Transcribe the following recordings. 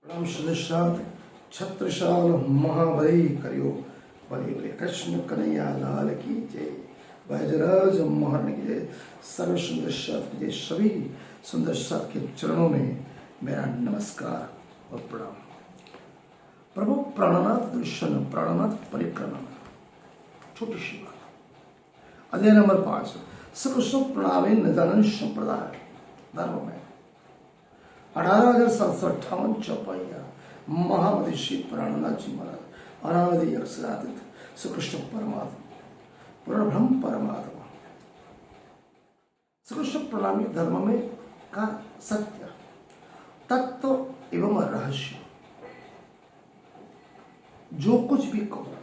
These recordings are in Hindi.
प्रणाम सुदर्शात छत्रशाल महाबली करियो बलि बलि कृष्ण कन्हैया लाल की जय। वैजराज महारानी की जय। सर्व सुंदर साथ की जय। सभी सुंदर साथ के चरणों में मेरा नमस्कार और प्रणाम। प्रभु प्राणनाथ दर्शन प्राणनाथ परिक्रमा छोटी सी बात। अध्याय नंबर 5 श्रीकृष्ण प्रणामी निदान संप्रदाय धर्म में 18,758 चौपाइया महामनीषी प्राणनाथ जी महाराज अनादि अक्षरातीत श्रीकृष्ण परमात्मा पूर्ण परमात्मा। श्रीकृष्ण प्रणामी धर्म में का सत्य तत्व एवं रहस्य जो कुछ भी कहो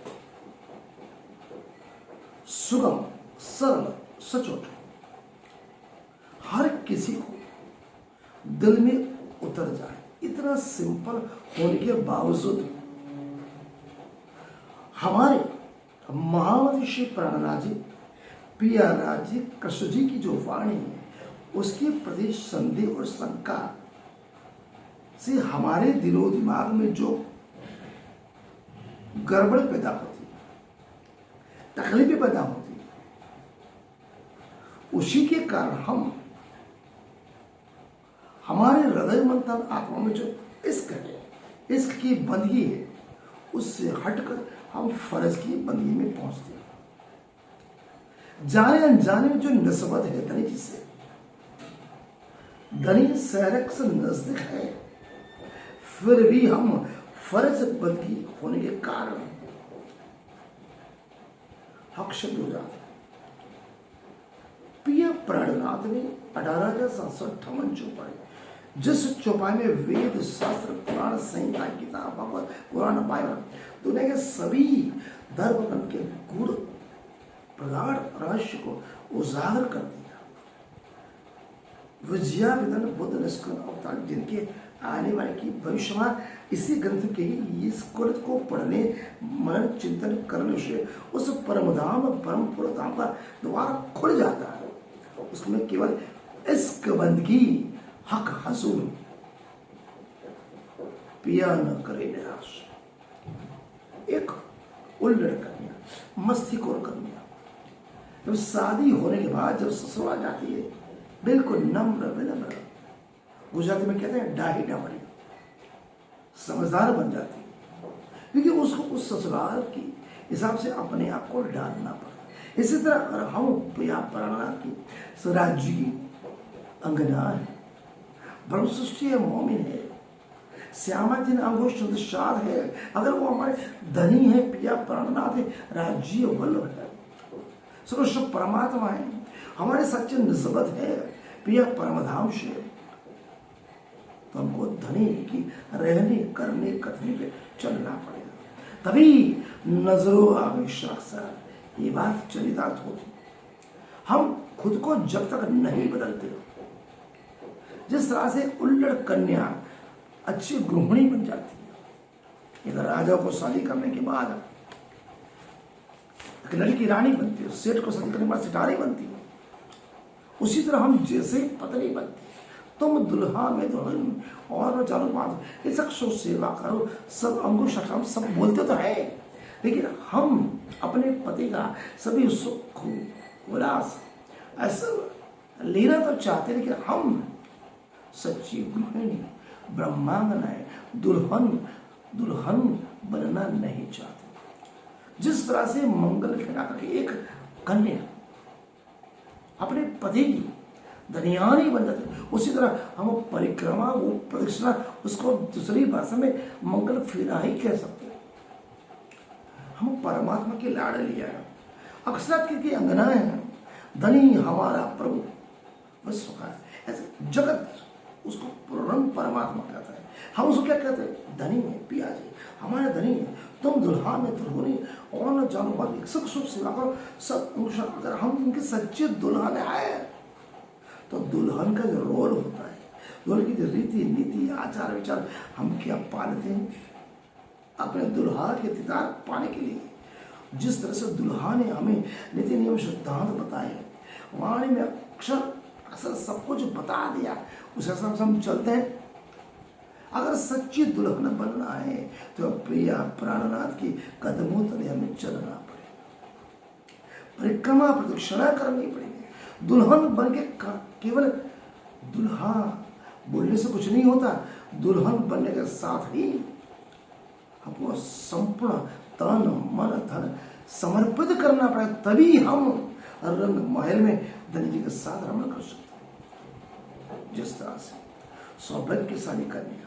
सुगम सरल सचोट हर किसी को दिल में उतर जाए। इतना सिंपल होने के बावजूद हमारे महामनीषी प्राणनाथ जी पियाराज जी कृष्ण जी की जो वाणी है उसके प्रति संदेह और शंका से हमारे दिलो दिमाग में जो गड़बड़ पैदा होती तकलीफें पैदा होती उसी के कारण हम हमारे हृदय मंथन आत्मा में जो इश्क है इश्क की बंदगी है उससे हटकर हम फर्ज की बंदगी में पहुंचते हैं। जाने अनजाने में जो निस्बत है धनी जी से धनी सहरक से नजदीक है फिर भी हम फर्ज बंदगी होने के कारण हक्षत हो जाते। प्रिय प्राणनाथ ने 18,758 चौपाई जिस चौपाई में वेद शास्त्र पुराण संहिता गीता भगवत पुराण बाइबल दुनिया के सभी धर्म ग्रंथ के गुण प्रगाढ़ रहस्य को उजागर कर दिया। विजया विदन बुद्ध निष्कर्ण अवतार जिनके आने वाले की भविष्यवाणी इसी ग्रंथ के ही इस ग्रंथ को पढ़ने मन चिंतन करने से उस परमधाम परम पुरधाम का द्वार खुल जाता है। उसमें केवल इश्क बंदगी हक हसूल पिया न करे निराश। एक उल्लड़ कन्या मस्तीखोर कन्या जब शादी होने के बाद जब ससुराल जाती है बिल्कुल नम्र विनम्र गुजराती में कहते हैं डाही डावरी समझदार बन जाती है क्योंकि उसको उस ससुराल की हिसाब से अपने आप को डालना पड़ता। इसी तरह अगर हम प्रिया प्राणनाथ की राज्य की अंगना है ब्रह्म सृष्टि है मोमिन है श्यामा जिन अंगोष्ठ है अगर वो हमारे धनी है प्रिया प्राणनाथ है राज्य वल्लभ है श्रीकृष्ण परमात्मा है हमारे सच्चे निस्बत है प्रिया परमधाम से तो हमको धनी की रहने करने कथनी पे चलना पड़ेगा तभी नजरों आगे साक्षात ये बात चरितार्थ होती। हम खुद को जब तक नहीं बदलते जिस तरह से उल्लड़ कन्या अच्छी गृहिणी बन जाती है इधर राजा को शादी करने के बाद एक लड़की रानी बनती है सेठ को शादी करने के बाद सितारे बनती है उसी तरह हम जैसे पत्नी बनती है तुम दुल्हा में दुल्हन और चारों बात ये सब सेवा करो सब अंकुश हम सब बोलते तो है लेकिन हम अपने पति का सभी सुख उल्लास ऐसा लेना तो चाहते लेकिन हम सच्ची गृहिणी ब्रह्मांगनाएं दुल्हन बनना नहीं चाहते। जिस तरह से मंगल फैला करके एक कन्या अपने पति की धनियानी बन जाती उसी तरह हम परिक्रमा वो प्रदक्षिणा उसको दूसरी भाषा में मंगल फेरा ही कह सकते हैं। हम परमात्मा की लाडली है अक्षरात की अंगना है धनी हमारा प्रभु विश्व का ऐसे जगत उसको पूर्ण परमात्मा कहता है। हम उसको क्या कहते हैं धनी है पिया जी हमारे धनी है तुम दुल्हा में दुल्हनी और न जानो बात सब सुख सेवा करो सब अगर हम उनके सच्चे दुल्हन आए तो दुल्हन का जो रोल होता है दुल्हन की जो रीति नीति आचार विचार हम क्या पालते हैं अपने दुल्हा के दीदार पाने के लिए जिस तरह से दुल्हा ने हमें नीति नियम सिद्धांत बताए वाणी में अक्सर सब कुछ बता दिया उस हिसाब से हम चलते हैं अगर सच्ची दुल्हन बनना है तो प्रिया प्राणनाथ की कदमों तले हमें चलना पड़ेगा, परिक्रमा प्रदक्षिणा करनी पड़ेगी। दुल्हन बन के केवल दुल्हा बोलने से कुछ नहीं होता, दुल्हन बनने के साथ ही हमको संपूर्ण तन मन धन समर्पित करना पड़ेगा, तभी हम रंग महल में धनी जी के साथ रमण कर सकते हैं। जिस तरह से सौभाग्यशाली कन्या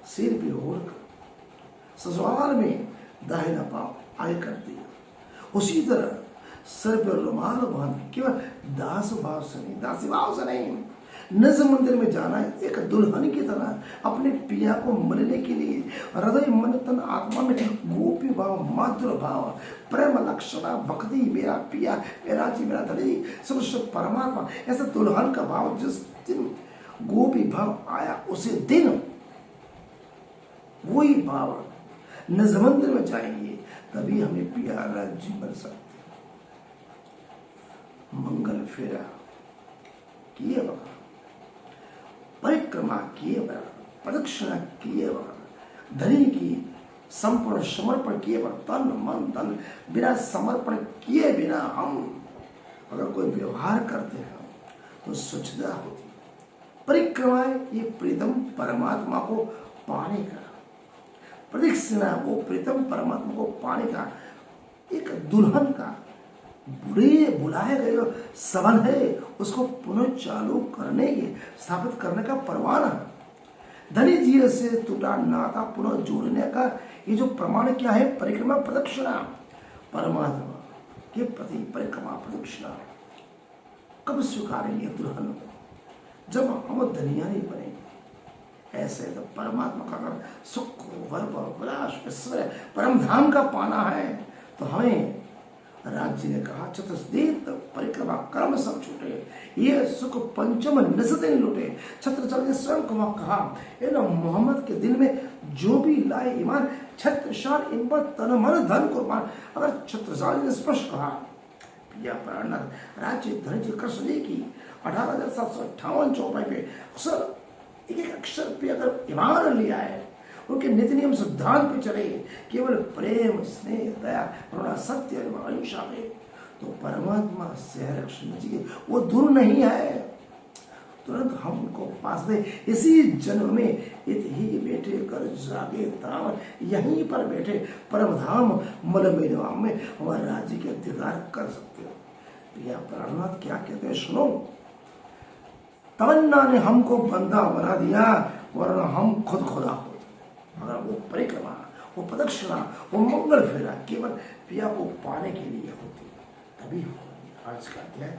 सिर पे ओढ़कर ससुराल में दाहिना पांव आगे करती है, उसी तरह सर पर रुमाल बांध केवल दास भाव से नहीं, दासी भाव से नहीं, निज मंदिर में जाना है एक दुल्हन की तरह अपने पिया को मिलने के लिए हृदय मन तन आत्मा में गोपी भाव, माधुर भाव, प्रेम लक्षणा, भक्ति, मेरा पिया, मेरा जी, मेरा धनी, सब परमात्मा, ऐसा दुल्हन का भाव जिस दिन गोपी भाव आया उसी दिन वही भाव निज मंदिर में जाएंगे, तभी हमें प्यारा जी मिल सकते। मंगल फेरा किए बगैर, परिक्रमा किए बगैर, प्रदक्षिणा किए बगैर, धनी की संपूर्ण समर्पण किए बगैर, तन मन धन बिना समर्पण किए बिना हम अगर कोई व्यवहार करते हैं तो स्वच्छता होती। परिक्रमाएं ये प्रीतम परमात्मा को पाने का, प्रदक्षिणा वो प्रीतम परमात्मा को पाने का एक दुल्हन का बुलाए गए सबन है, उसको पुनः चालू करने के स्थापित करने का परवाना। धनी जी से टूटा नाता पुनः जोड़ने का ये जो प्रमाण क्या है, परिक्रमा प्रदक्षिणा, परमात्मा के प्रति परिक्रमा प्रदक्षिणा कब स्वीकारेंगे दुल्हन को? जब हम धनिया नहीं बनेंगे। ऐसे तो परमात्मा का अगर सुख वैभव विलास ऐश्वर्य परम धाम का पाना है तो हमें राज जी ने कहा चतुर्दीप परिक्रमा कर्म सब छूटे, ये सुख पंचम निस्दिन लुटे। छत्रसाल ने स्वयं को कहा मोहम्मद के दिल में जो भी लाए ईमान, छत्रसाल इन पर तन मन धन कुर्बान। अगर छत्रसाल ने स्पष्ट कहा प्रिया प्राणनाथ राज्य धन जी कृष्ण जी की 18,758 चौपाई पे अक्सर एक एक अक्षर पे अगर ईमान लिया है, उनके नित्य नियम सिद्धांत पे चले, केवल प्रेम स्नेह दया करुणा सत्य अहिंसा में, तो परमात्मा से कृष्ण जी वो दूर नहीं है, तुरंत हम उनको पास दे। इसी जन्म में इत ही बैठे कर जागे धाम, यहीं पर बैठे परम धाम मल मेधाम में हमारे राज्य के अधिकार कर सकते हो। प्रिया प्राणनाथ क्या कहते हैं सुनो। तमन्ना ने हमको बंदा बना दिया वरना हम खुद खुदा हो। अगर वो परिक्रमा, वो प्रदक्षिणा, वो मंगल फेरा केवल प्रिया को पाने के लिए होती तभी हो। आज का अध्याय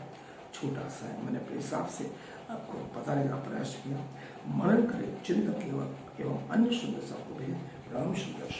छोटा सा है, मैंने अपने हिसाब से आपको बताने का प्रयास किया। मनन करें, चिंतन एवं अन्य सुंदर सबको भी राम सुंदर